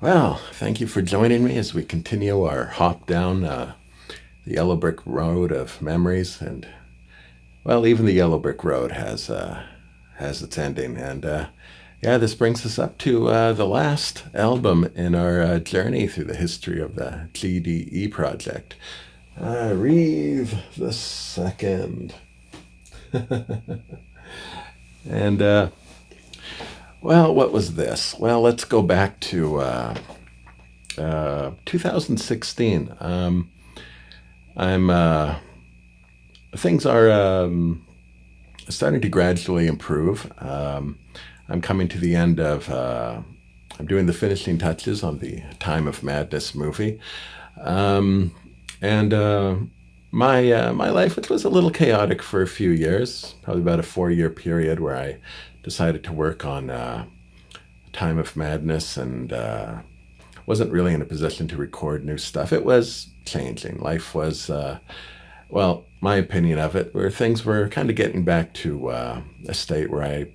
Well, thank you for joining me as we continue our hop down the yellow brick road of memories. And well, even the yellow brick road has its ending. And yeah, this brings us up to the last album in our journey through the history of the G.D.E project. Wreathe the second. And well, what was this? Well, let's go back to 2016. I'm Things are starting to gradually improve. I'm coming to the end of. I'm doing the finishing touches on the Time of Madness movie, and my life, which was a little chaotic for a few years, probably about a 4 year period, where I decided to work on Time of Madness and wasn't really in a position to record new stuff. It was changing. Life was, well, my opinion of it, where things were kind of getting back to a state where I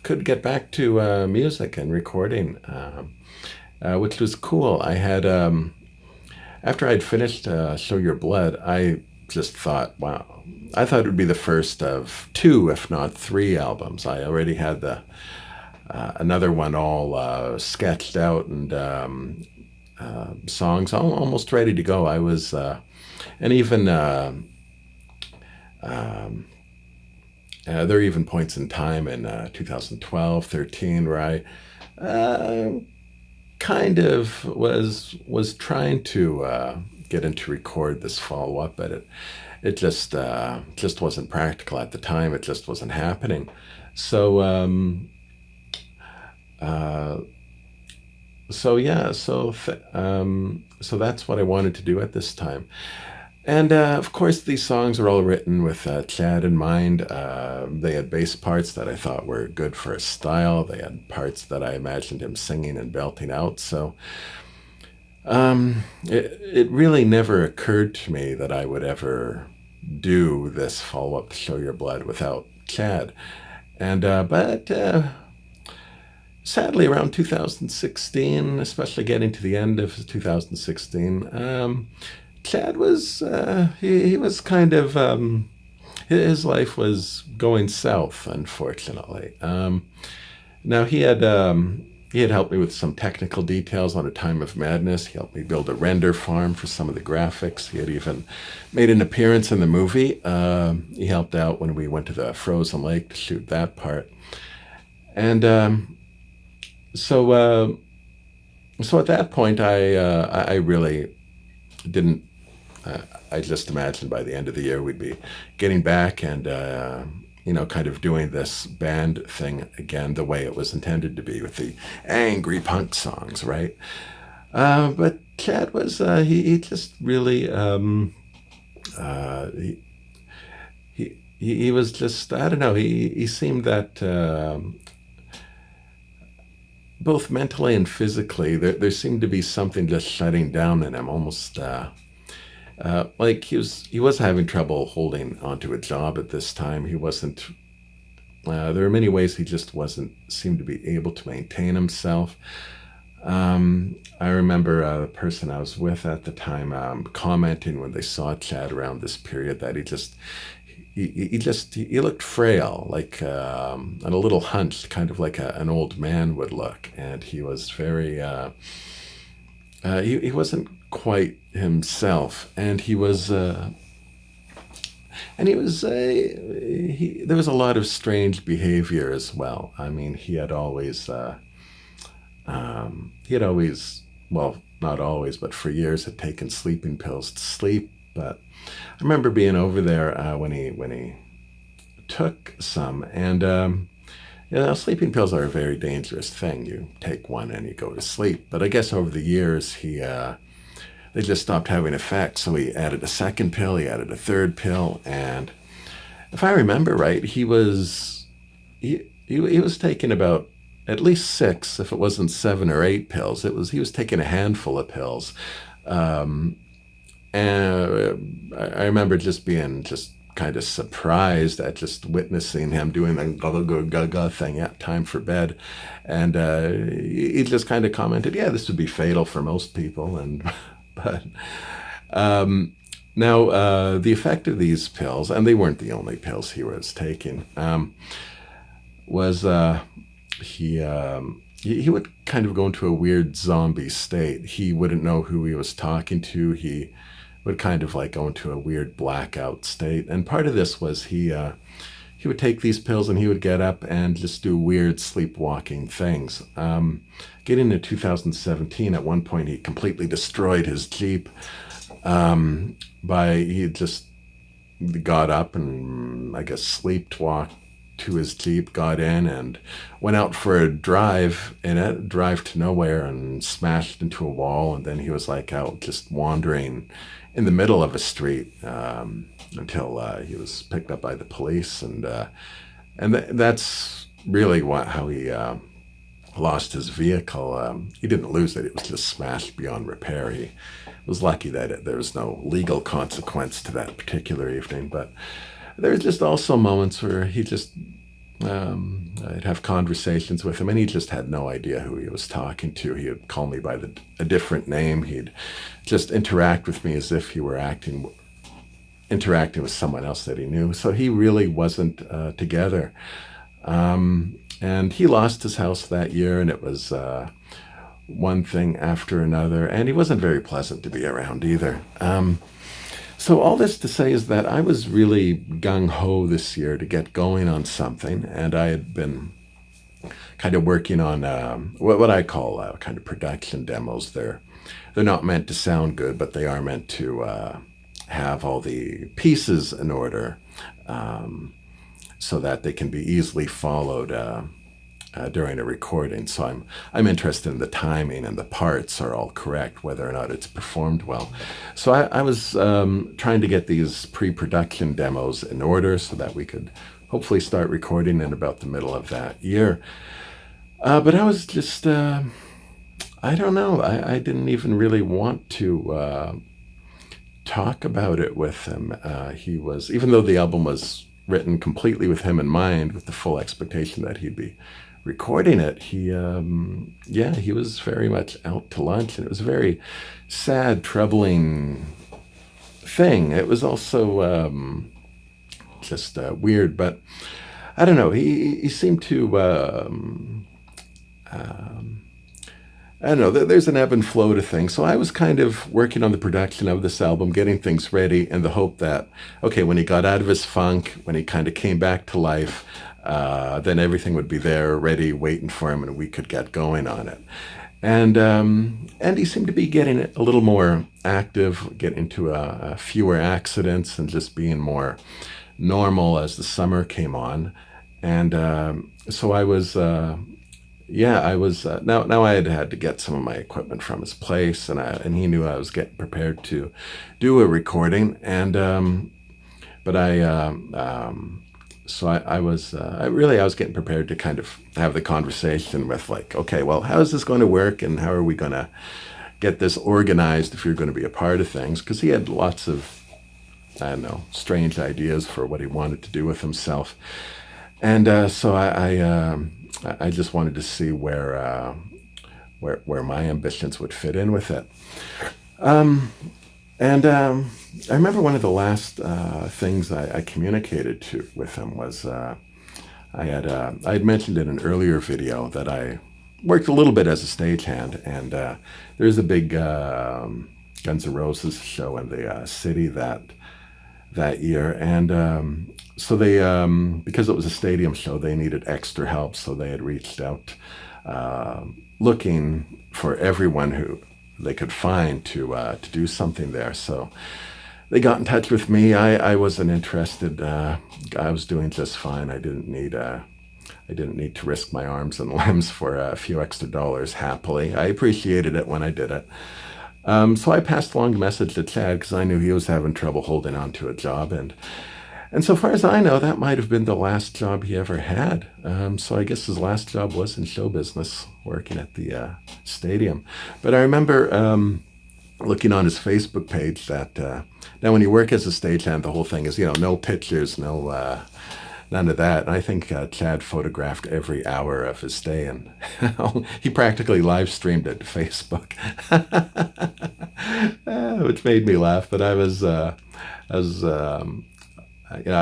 could get back to music and recording, which was cool. I had, after I'd finished Show Your Blood, I just thought, wow, I thought it would be the first of two, if not three albums. I already had the another one all sketched out and songs almost ready to go. I was, and even there are even points in time in 2012, 13, where I kind of was trying to get into record this follow up, but it just wasn't practical at the time. It just wasn't happening. So uh, so yeah, so that's what I wanted to do at this time. And of course, these songs are all written with Chad in mind. They had bass parts that I thought were good for his style. They had parts that I imagined him singing and belting out. So it really never occurred to me that I would ever do this follow up to Show Your Blood without Chad. And but sadly, around 2016, especially getting to the end of 2016, Chad was he was kind of his life was going south, unfortunately. Now he had helped me with some technical details on A Time of Madness. He helped me build a render farm for some of the graphics. He had even made an appearance in the movie. He helped out when we went to the frozen lake to shoot that part. And so so at that point, I really didn't. I just imagined by the end of the year we'd be getting back and kind of doing this band thing again the way it was intended to be with the angry punk songs, right? But Chad was he just really he, he was just, I don't know, he seemed that both mentally and physically there seemed to be something just shutting down in him, almost. Like he was having trouble holding onto a job at this time. He wasn't. There are many ways he just wasn't seemed to be able to maintain himself. I remember the person I was with at the time commenting when they saw Chad around this period that he looked frail, like and a little hunched, kind of like an old man would look, and he was very. He wasn't quite himself, and there was a lot of strange behavior as well. I mean, he had always, well, not always, but for years had taken sleeping pills to sleep. But I remember being over there when he took some, and sleeping pills are a very dangerous thing. You take one and you go to sleep. But I guess over the years, they just stopped having effect. So he added a second pill, he added a third pill, and if I remember right, he was taking about at least six, if it wasn't 7 or 8 pills. He was taking a handful of pills, and I remember just being just kind of surprised at just witnessing him doing the ga thing. Yeah, time for bed, and he just kind of commented, "Yeah, this would be fatal for most people." And but now the effect of these pills, and they weren't the only pills he was taking, was he would kind of go into a weird zombie state. He wouldn't know who he was talking to. He would kind of like go into a weird blackout state. And part of this was he would take these pills and he would get up and just do weird sleepwalking things. Getting into 2017, at one point he completely destroyed his Jeep. He just got up and I guess sleepwalked to his Jeep, got in and went out for a drive in it, drive to nowhere, and smashed into a wall. And then he was like out just wandering in the middle of a street until he was picked up by the police. That's really how he lost his vehicle. He didn't lose it. It was just smashed beyond repair. He was lucky that there was no legal consequence to that particular evening. But there's just also moments where he just, I'd have conversations with him and he just had no idea who he was talking to. He would call me by a different name. He'd just interact with me as if he were interacting with someone else that he knew. So he really wasn't together. And he lost his house that year, and it was one thing after another. And he wasn't very pleasant to be around either. So all this to say is that I was really gung-ho this year to get going on something, and I had been kind of working on what I call kind of production demos. They're not meant to sound good, but they are meant to have all the pieces in order so that they can be easily followed during a recording. So I'm interested in the timing and the parts are all correct, whether or not it's performed well. So I was trying to get these pre-production demos in order so that we could hopefully start recording in about the middle of that year. But I was just, I don't know, I didn't even really want to talk about it with him. He was, even though the album was written completely with him in mind, with the full expectation that he'd be recording it, he was very much out to lunch, and it was a very sad, troubling thing. It was also just weird, but I don't know. He seemed to I don't know, there's an ebb and flow to things. So I was kind of working on the production of this album, getting things ready in the hope that, okay, when he got out of his funk, when he kind of came back to life, then everything would be there, ready, waiting for him, and we could get going on it. And he seemed to be getting a little more active, getting into fewer accidents, and just being more normal as the summer came on. And so I was, now I had to get some of my equipment from his place, and he knew I was getting prepared to do a recording, so I was getting prepared to kind of have the conversation with, like, okay, well, how is this going to work, and how are we going to get this organized if you're going to be a part of things? Because he had lots of, I don't know, strange ideas for what he wanted to do with himself, and so I just wanted to see where my ambitions would fit in with it. I remember one of the last things I communicated with him was I had mentioned in an earlier video that I worked a little bit as a stagehand, and there's a big Guns N' Roses show in the city that year, and so they because it was a stadium show, they needed extra help, so they had reached out looking for everyone who they could find to do something there. So they got in touch with me. I wasn't interested. I was doing just fine. I didn't need to risk my arms and limbs for a few extra dollars. Happily, I appreciated it when I did it. So I passed along the message to Chad because I knew he was having trouble holding on to a job, and so far as I know, that might have been the last job he ever had. So I guess his last job was in show business, working at the stadium. But I remember looking on his Facebook page that now when you work as a stagehand, the whole thing is, no pictures, no none of that. And I think Chad photographed every hour of his stay, and he practically live streamed it to Facebook, which made me laugh. But I was, I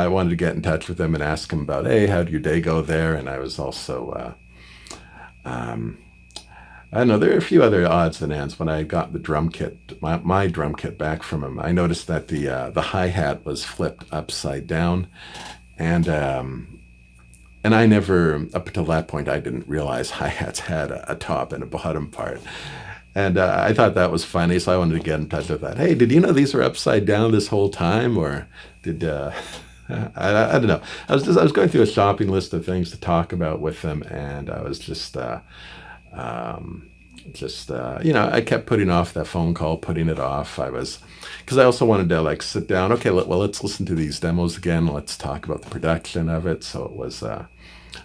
wanted to get in touch with him and ask him about, hey, how'd your day go there? And I was also, I don't know, there are a few other odds and ends. When I got the drum kit, my drum kit back from him, I noticed that the hi-hat was flipped upside down, and I never, up until that point, I didn't realize hi-hats had a top and a bottom part. And I thought that was funny, so I wanted to get in touch with that. Hey, did you know these were upside down this whole time, or did I don't know? I was going through a shopping list of things to talk about with them, and I was I kept putting off that phone call, putting it off. Because I also wanted to like sit down. Okay, let's listen to these demos again. Let's talk about the production of it. So it was,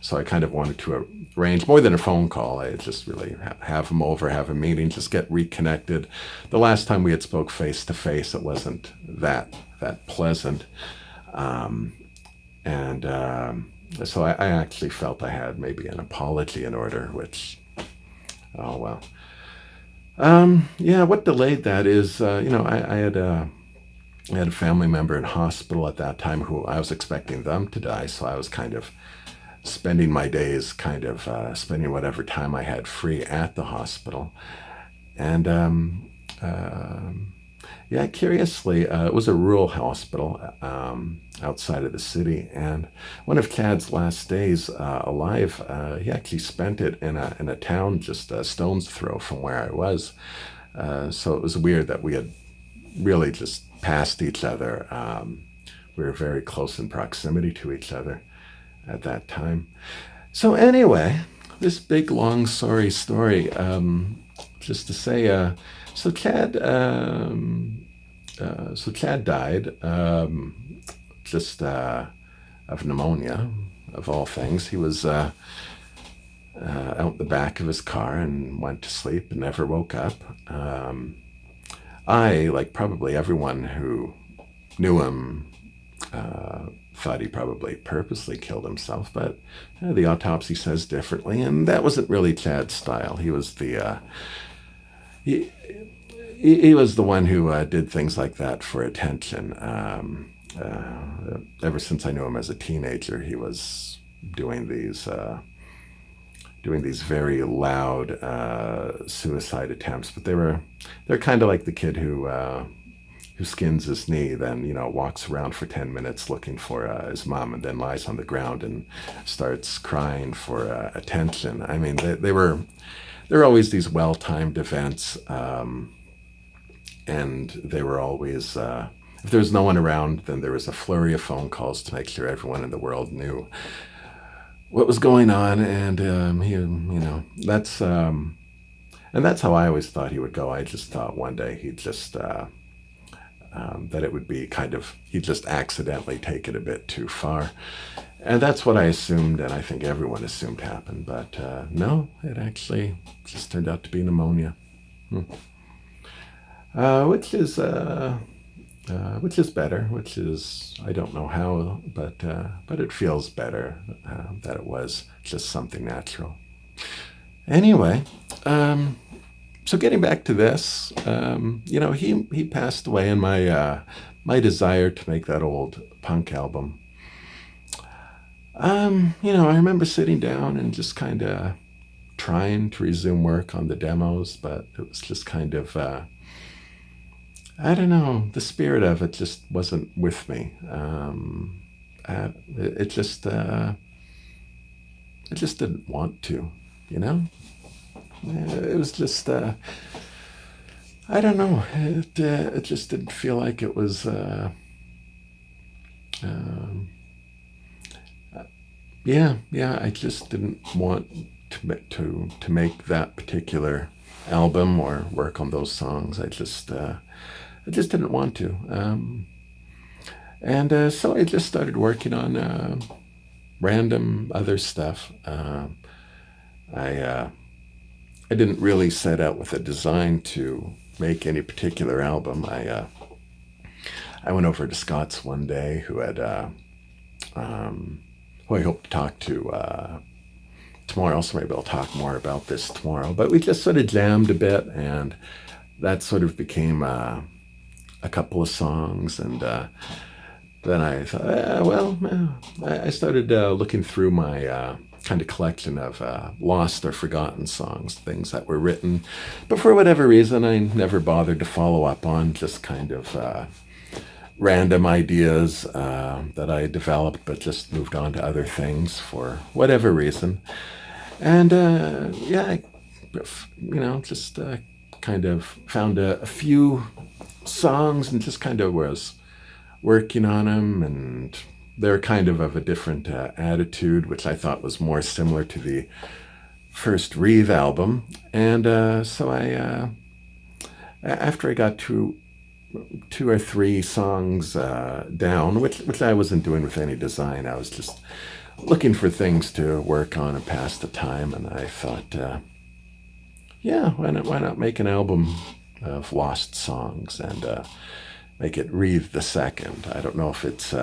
so I kind of wanted to arrange more than a phone call. I just really have them over, have a meeting, just get reconnected. The last time we had spoke face to face, it wasn't that pleasant, and so I actually felt I had maybe an apology in order, which. Oh well. Yeah, what delayed that is, I had a family member in hospital at that time who I was expecting them to die, so I was kind of spending my days, spending whatever time I had free at the hospital, and yeah, curiously, it was a rural hospital outside of the city, and one of Chad's last days alive, he actually spent it in a town just a stone's throw from where I was. So it was weird that we had really just passed each other. We were very close in proximity to each other at that time. So anyway, this big long sorry story, just to say, so Chad died just of pneumonia, of all things. He was out the back of his car and went to sleep and never woke up. I, like probably everyone who knew him, thought he probably purposely killed himself, but the autopsy says differently, and that wasn't really Chad's style. He was he was the one who did things like that for attention. Ever since I knew him as a teenager, he was doing these very loud suicide attempts. But they're kind of like the kid who skins his knee, then walks around for 10 minutes looking for his mom, and then lies on the ground and starts crying for attention. I mean, there were always these well-timed events. And they were always, if there was no one around, then there was a flurry of phone calls to make sure everyone in the world knew what was going on. And that's how I always thought he would go. I just thought one day he'd just that it would be he'd just accidentally take it a bit too far, and that's what I assumed, and I think everyone assumed happened. But no, it actually just turned out to be pneumonia. Which is better. Which is, I don't know how, but it feels better that it was just something natural. Anyway, so getting back to this, he passed away, and my desire to make that old punk album. I remember sitting down and just kind of trying to resume work on the demos, but it was just kind of. I don't know, the spirit of it just wasn't with me. It just didn't want to, It was just, I don't know, it just didn't feel like it was, I just didn't want to make that particular album or work on those songs. I just didn't want to. And so I just started working on random other stuff. I didn't really set out with a design to make any particular album. I went over to Scott's one day, who I hope to talk to tomorrow, so maybe I'll talk more about this tomorrow. But we just sort of jammed a bit, and that sort of became a couple of songs. And then I thought, I started looking through my kind of collection of lost or forgotten songs, things that were written, but for whatever reason I never bothered to follow up on, just kind of random ideas that I developed, but just moved on to other things for whatever reason. And just kind of found a few songs and just kind of was working on them, and they're kind of a different attitude, which I thought was more similar to the first Wreathe album. And so after I got two or three songs down, which I wasn't doing with any design, I was just looking for things to work on and pass the time. And I thought, why not make an album of lost songs and make it Wreathe the Second. I don't know if it's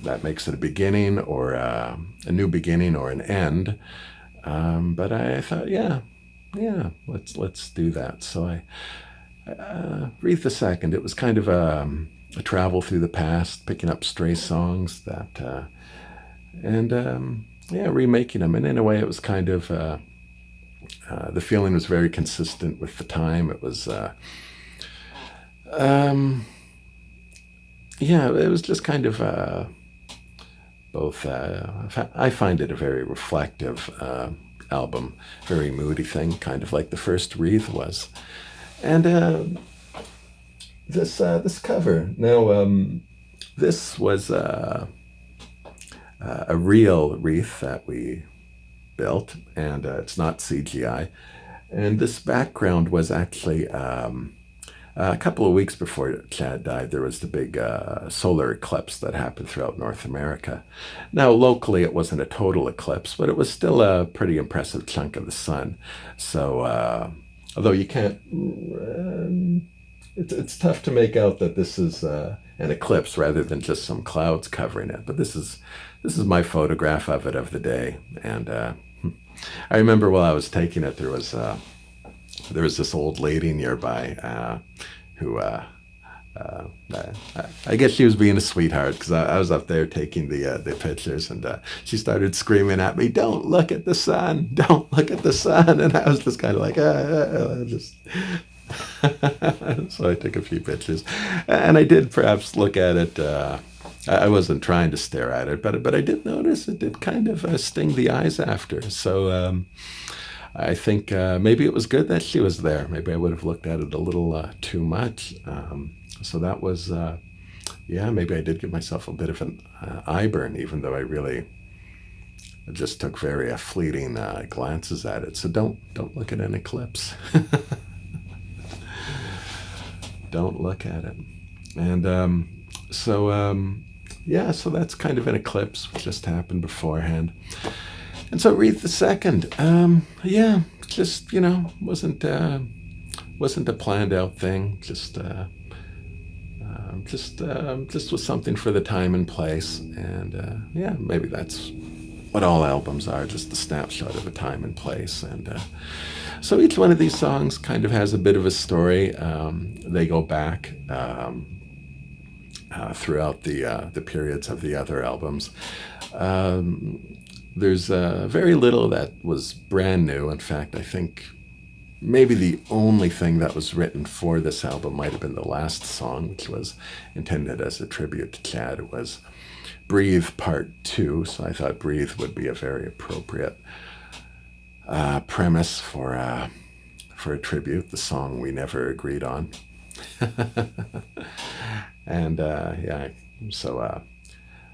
that makes it a beginning or a new beginning or an end, but I thought, let's do that. So I Wreathe the Second. It was kind of a travel through the past, picking up stray songs that remaking them. And in a way, it was kind of the feeling was very consistent with the time. It was. It was just kind of both. I find it a very reflective album, very moody thing, kind of like the first Wreathe was. And this cover. Now, this was a real wreath that we built, and it's not CGI. And this background was actually. A couple of weeks before Chad died, there was the big solar eclipse that happened throughout North America. Now, locally, it wasn't a total eclipse, but it was still a pretty impressive chunk of the sun. So, although you can't, it's tough to make out that this is an eclipse rather than just some clouds covering it. But this is my photograph of it of the day, and I remember while I was taking it, there was this old lady nearby who I guess she was being a sweetheart, because I was up there taking the pictures, and she started screaming at me, "Don't look at the sun! Don't look at the sun!" And I was just kind of like, just. So I took a few pictures, and I did perhaps look at it. I wasn't trying to stare at it, but I did notice it did kind of sting the eyes after. So. I think maybe it was good that she was there. Maybe I would have looked at it a little too much. So that was, maybe I did give myself a bit of an eye burn, even though I really just took very fleeting glances at it. So don't look at an eclipse. Don't look at it. And so that's kind of an eclipse, which just happened beforehand. And so Wreathe the Second, just wasn't a planned out thing. Just was something for the time and place. And maybe that's what all albums are, just a snapshot of a time and place. And so each one of these songs kind of has a bit of a story. They go back throughout the periods of the other albums. There's very little that was brand new. In fact, I think maybe the only thing that was written for this album might have been the last song, which was intended as a tribute to Chad. It was Breathe Part 2, so I thought Breathe would be a very appropriate premise for a tribute, the song we never agreed on. And so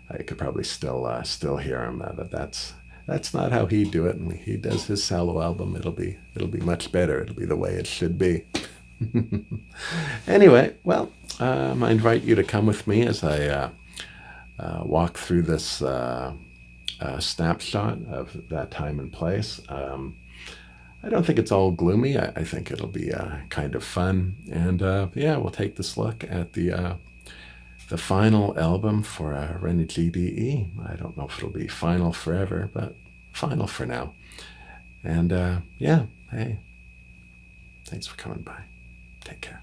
I could probably still hear him. That's not how he'd do it. And when he does his solo album, it'll be much better. It'll be the way it should be. Anyway, well, I invite you to come with me as I walk through this snapshot of that time and place. I don't think it's all gloomy. I think it'll be kind of fun. And yeah, we'll take this look at the final album for Rena G.D.E. I don't know if it'll be final forever, but final for now. And yeah, hey, thanks for coming by. Take care.